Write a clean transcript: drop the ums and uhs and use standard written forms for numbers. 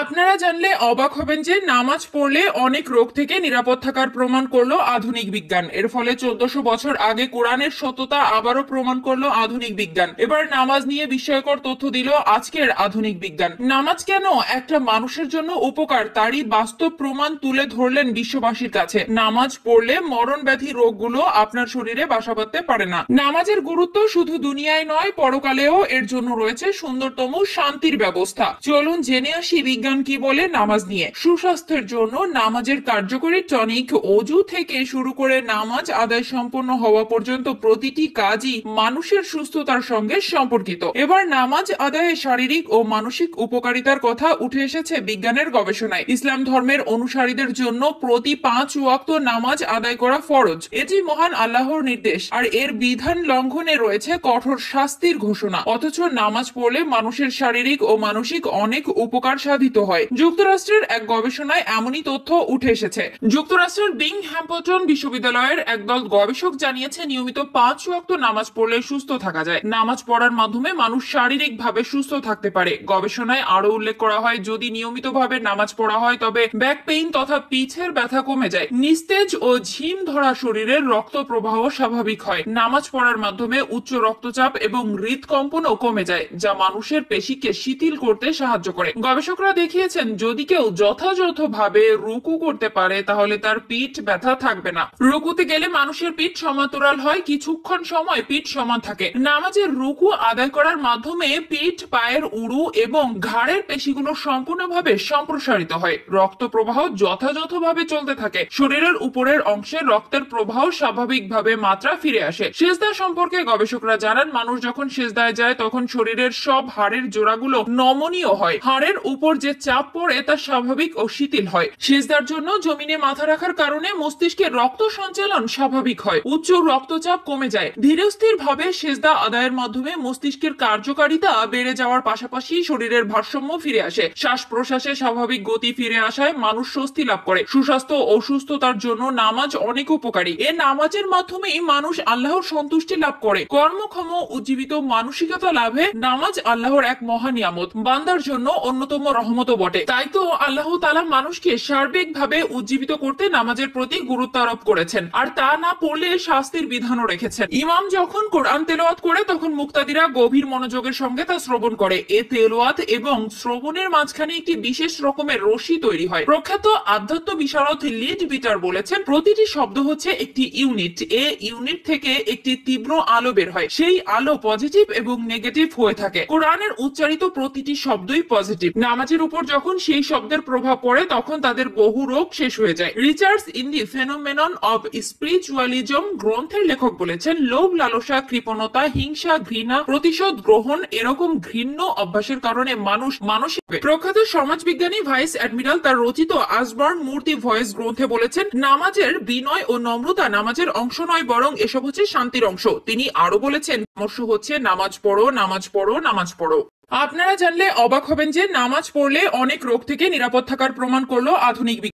আপনারা জানলে অবাক হবেন যে নামাজ পড়লে অনেক রোগ থেকে নিরাপদ থাকার প্রমাণ করলো আধুনিক বিজ্ঞান। এর ফলে 1400 বছর আগে কোরআনের সত্যতা আবারও প্রমাণ করলো আধুনিক বিজ্ঞান। এবার নামাজ নিয়ে বিস্ময়কর তথ্য দিল আজকের আধুনিক বিজ্ঞান। নামাজ কেন একটা মানুষের জন্য উপকার তারই বাস্তব প্রমাণ তুলে ধরলেন বিশ্ববাসীর কাছে। নামাজ পড়লে মরণ ব্যাধি রোগগুলো আপনার শরীরে বাসা বাঁধতে পারে না। নামাজের গুরুত্ব শুধু দুনিয়ায় নয়, পরকালেও এর জন্য রয়েছে সুন্দরতম শান্তির ব্যবস্থা। চলুন জেনে আসি বিজ্ঞান কি বলে নামাজ নিয়ে। সুস্বাস্থ্যের জন্য নামাজের কার্যকরী টনিক, অজু থেকে শুরু করে নামাজ আদায় সম্পন্ন হওয়া পর্যন্ত প্রতিটি কাজই মানুষের সুস্থতার সঙ্গে সম্পর্কিত। এবার নামাজ আদায়ে শারীরিক ও মানসিক উপকারিতার কথা উঠে এসেছে বিজ্ঞানের গবেষণায়। ইসলাম ধর্মের অনুসারীদের জন্য প্রতি 5 ওয়াক্ত নামাজ আদায় করা ফরজ। এটি মহান আল্লাহর নির্দেশ, আর এর বিধান লঙ্ঘনে রয়েছে কঠোর শাস্তির ঘোষণা। অথচ নামাজ পড়লে মানুষের শারীরিক ও মানসিক অনেক উপকার সাধিত হয়। যুক্তরাষ্ট্রের এক গবেষণায় এমনই তথ্য উঠে এসেছে। যুক্তরাষ্ট্রের বিংহ্যাম্পটন বিশ্ববিদ্যালয়ের একদল গবেষক জানিয়েছে নিয়মিত 5 ওয়াক্ত নামাজ পড়লে সুস্থ থাকা যায়। নামাজ পড়ার মাধ্যমে মানুষ শারীরিকভাবে সুস্থ থাকতে পারে। গবেষণায় আরো উল্লেখ করা হয়, যদি নিয়মিতভাবে নামাজ পড়া হয় তবে ব্যাক পেইন তথা পিঠের ব্যথা কমে যায়। নিস্তেজ ও ঝিম ধরা শরীরের রক্ত প্রবাহ স্বাভাবিক হয়। নামাজ পড়ার মাধ্যমে উচ্চ রক্তচাপ এবং হৃদকম্পনও কমে যায়, যা মানুষের পেশিকে শিথিল করতে সাহায্য করে। গবেষকরা দেখিয়েছেন যদি কেউ যথাযথভাবে রুকু করতে পারে তাহলে তার পিঠ ব্যথা থাকবে না। রুকুতে গেলে মানুষের পিঠ সমান্তরাল হয়, কিছুক্ষণ সময় পিঠ সমান থাকে। নামাজের রুকু আদায় করার মাধ্যমে পিঠ, পায়ের উড়ু এবং ঘাড়ের পেশিগুলো সম্পূর্ণভাবে সম্প্রসারিত হয়। রক্ত প্রবাহ যথাযথভাবে চলতে থাকে। শরীরের উপরের অংশে রক্তের প্রবাহ স্বাভাবিকভাবে মাত্রা ফিরে আসে। সেজদা সম্পর্কে গবেষকরা জানান, মানুষ যখন সেজদায় যায় তখন শরীরের সব হাড়ের জোড়াগুলো নমনীয় হয়। হাড়ের উপর যে চাপ পড়ে তা স্বাভাবিক ও শিথিল হয়। সেজদার জন্য জমিনে মাথা রাখার কারণে মস্তিষ্কের রক্ত সঞ্চালন স্বাভাবিক হয়, উচ্চ রক্তচাপ কমে যায়। ধীরস্থির ভাবে সেজদা আদায়ের মাধ্যমে মস্তিষ্কের কার্যকারিতা বেড়ে যাওয়ার পাশাপাশি শরীরের ভারসাম্য ফিরে আসে। শ্বাস প্রশ্বাসে স্বাভাবিক গতি ফিরে আসায় মানুষ স্বস্তি লাভ করে। সুস্বাস্থ্য ও সুস্থতার জন্য নামাজ অনেক উপকারী। এ নামাজের মাধ্যমেই মানুষ আল্লাহর সন্তুষ্টি লাভ করে। কর্মক্ষম উজ্জীবিত মানসিকতা লাভে নামাজ আল্লাহর এক মহা নিয়ামত, বান্দার জন্য অন্যতম রহমত বটে। তাই তো আল্লাহ তাআলা মানুষকে সার্বিকভাবে উজ্জীবিত করতে নামাজের প্রতি গুরুত্ব আরোপ করেছেন, আর তা না পড়লে শাস্তির বিধানও রেখেছেন। ইমাম যখন কোরআন তেলাওয়াত করে তখন মুক্তাদিরা গভীর মনোযোগের সঙ্গে তা শ্রবণ করে। এ তেলাওয়াত এবং শ্রবণের মাঝখানে একটি বিশেষ রকমের রশি তৈরি হয়। প্রখ্যাত আধ্যাত্ম বিশারদ লিড বিটার বলেছেন, প্রতিটি শব্দ হচ্ছে একটি ইউনিট। এ ইউনিট থেকে একটি তীব্র আলো বের হয়। সেই আলো পজিটিভ এবং নেগেটিভ হয়ে থাকে। কোরআনের উচ্চারিত প্রতিটি শব্দই পজিটিভ। নামাজের উপর যখন সেই শব্দের প্রভাব পড়ে তখন তাদের বহু রোগ শেষ হয়ে যায়। Richards in the phenomenon of spiritualism গ্রন্থের লেখক বলেছেন, লোভ, লালসা, কৃপণতা, হিংসা, ঘৃণা, প্রতিশোধ গ্রহণ এরকম ঘৃণ্য অভ্যাসের কারণে মানুষ মানসিক। প্রখ্যাত সমাজবিজ্ঞানী ভাইস অ্যাডমিরাল তার রচিত আসবার্ন মূর্তি ভয়েস গ্রন্থে বলেছেন, নামাজের বিনয় ও নম্রতা নামাজের অংশ নয়, বরং এসব হচ্ছে শান্তির অংশ। তিনি আরো বলেছেন, পরামর্শ হচ্ছে নামাজ পড়ো, নামাজ পড়ো, নামাজ পড়ো। আপনারা জানলে অবাক হবেন যে নামাজ পড়লে অনেক রোগ থেকে নিরাপদ থাকার প্রমাণ করলো আধুনিক বিজ্ঞান।